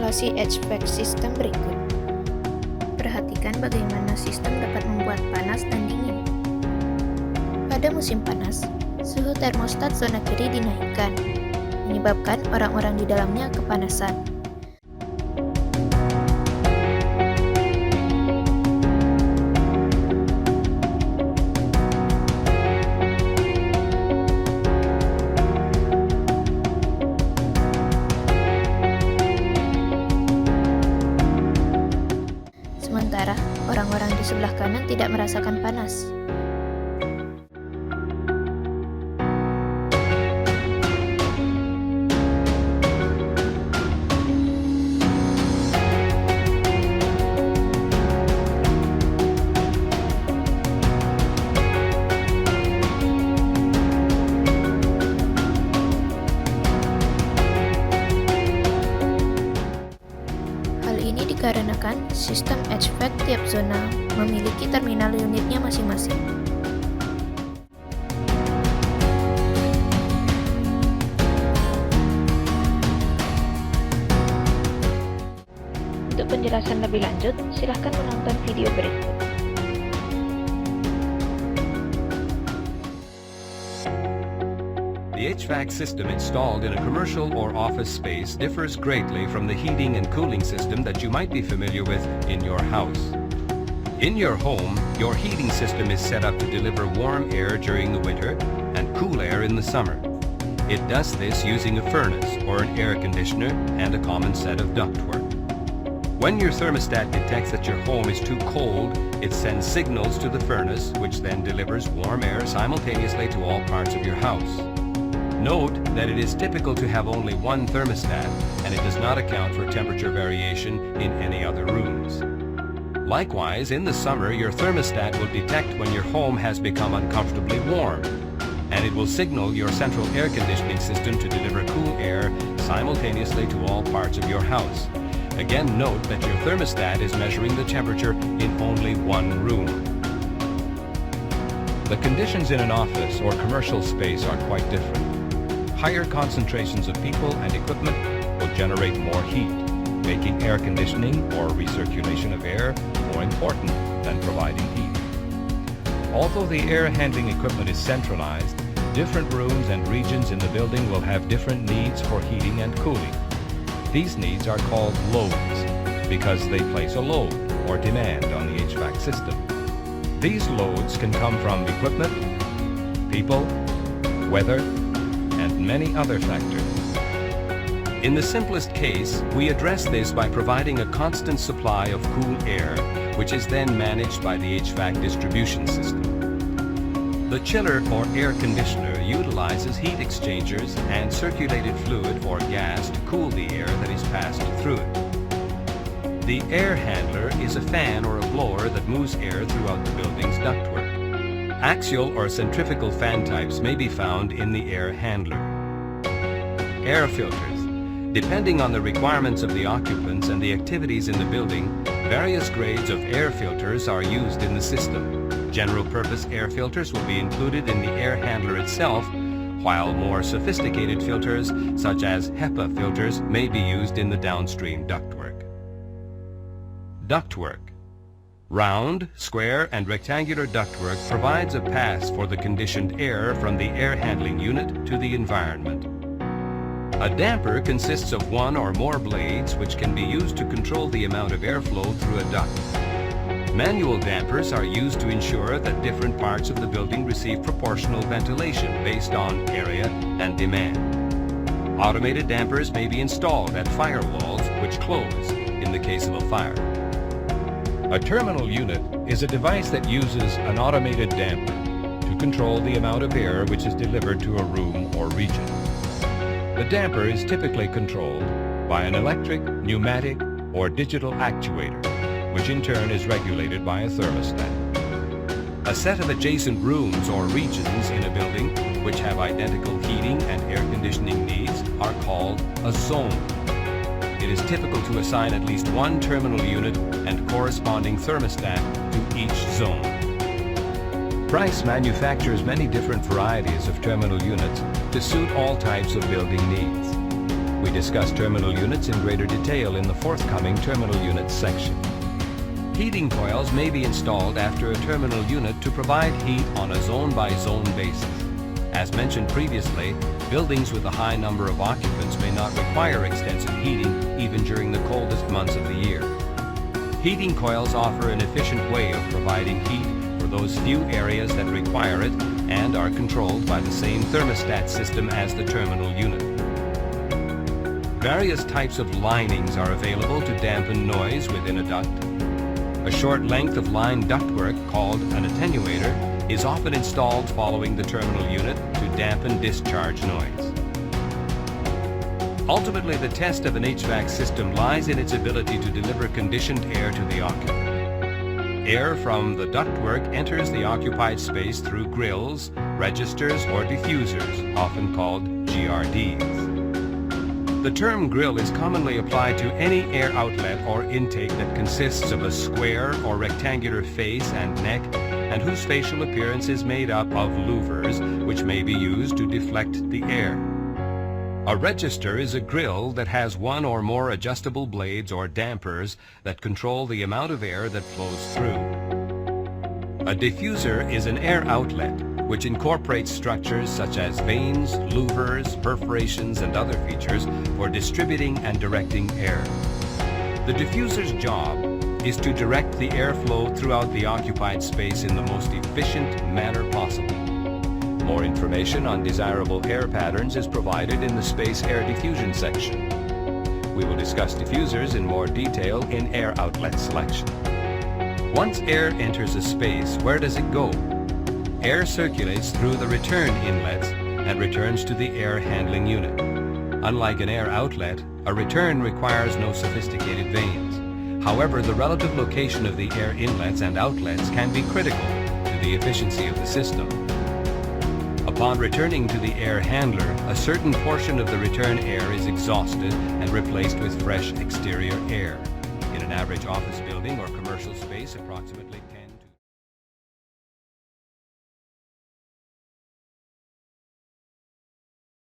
instalasi HVAC sistem berikut. Perhatikan bagaimana sistem dapat membuat panas dan dingin. Pada musim panas, suhu termostat zona kiri dinaikkan, menyebabkan orang-orang di dalamnya kepanasan. Sementara orang-orang di sebelah kanan tidak merasakan panas. Dikarenakan sistem HVAC tiap zona memiliki terminal unitnya masing-masing. Untuk penjelasan lebih lanjut, silahkan menonton video berikut. The HVAC system installed in a commercial or office space differs greatly from the heating and cooling system that you might be familiar with in your house. In your home, your heating system is set up to deliver warm air during the winter and cool air in the summer. It does this using a furnace or an air conditioner and a common set of ductwork. When your thermostat detects that your home is too cold, it sends signals to the furnace, which then delivers warm air simultaneously to all parts of your house. Note that it is typical to have only one thermostat, and it does not account for temperature variation in any other rooms. Likewise, in the summer, your thermostat will detect when your home has become uncomfortably warm, and it will signal your central air conditioning system to deliver cool air simultaneously to all parts of your house. Again, note that your thermostat is measuring the temperature in only one room. The conditions in an office or commercial space are quite different. Higher concentrations of people and equipment will generate more heat, making air conditioning or recirculation of air more important than providing heat. Although the air handling equipment is centralized, different rooms and regions in the building will have different needs for heating and cooling. These needs are called loads because they place a load or demand on the HVAC system. These loads can come from equipment, people, weather, and many other factors. In the simplest case, we address this by providing a constant supply of cool air, which is then managed by the HVAC distribution system. The chiller or air conditioner utilizes heat exchangers and circulated fluid or gas to cool the air that is passed through it. The air handler is a fan or a blower that moves air throughout the building's ductwork. Axial or centrifugal fan types may be found in the air handler. Air filters. Depending on the requirements of the occupants and the activities in the building, various grades of air filters are used in the system. General-purpose air filters will be included in the air handler itself, while more sophisticated filters, such as HEPA filters, may be used in the downstream ductwork. Ductwork. Round, square, and rectangular ductwork provides a pass for the conditioned air from the air handling unit to the environment. A damper consists of one or more blades which can be used to control the amount of airflow through a duct. Manual dampers are used to ensure that different parts of the building receive proportional ventilation based on area and demand. Automated dampers may be installed at firewalls which close in the case of a fire. A terminal unit is a device that uses an automated damper to control the amount of air which is delivered to a room or region. The damper is typically controlled by an electric, pneumatic, or digital actuator, which in turn is regulated by a thermostat. A set of adjacent rooms or regions in a building which have identical heating and air conditioning needs are called a zone. It is typical to assign at least one terminal unit and corresponding thermostat to each zone. Price manufactures many different varieties of terminal units to suit all types of building needs. We discuss terminal units in greater detail in the forthcoming terminal units section. Heating coils may be installed after a terminal unit to provide heat on a zone-by-zone basis. As mentioned previously, buildings with a high number of occupants may not require extensive heating even during the coldest months of the year. Heating coils offer an efficient way of providing heat for those few areas that require it and are controlled by the same thermostat system as the terminal unit. Various types of linings are available to dampen noise within a duct. A short length of line ductwork, called an attenuator, is often installed following the terminal unit to dampen discharge noise. Ultimately, the test of an HVAC system lies in its ability to deliver conditioned air to the occupant. Air from the ductwork enters the occupied space through grills, registers, or diffusers, often called GRDs. The term grill is commonly applied to any air outlet or intake that consists of a square or rectangular face and neck and whose facial appearance is made up of louvers, which may be used to deflect the air. A register is a grill that has one or more adjustable blades or dampers that control the amount of air that flows through. A diffuser is an air outlet which incorporates structures such as vanes, louvers, perforations, and other features for distributing and directing air. The diffuser's job is to direct the airflow throughout the occupied space in the most efficient manner possible. More information on desirable air patterns is provided in the Space Air Diffusion section. We will discuss diffusers in more detail in air outlet selection. Once air enters a space, where does it go? Air circulates through the return inlets and returns to the air handling unit. Unlike an air outlet, a return requires no sophisticated vanes. However, the relative location of the air inlets and outlets can be critical to the efficiency of the system. Upon returning to the air handler, a certain portion of the return air is exhausted and replaced with fresh exterior air. In an average office building or commercial space, approximately 10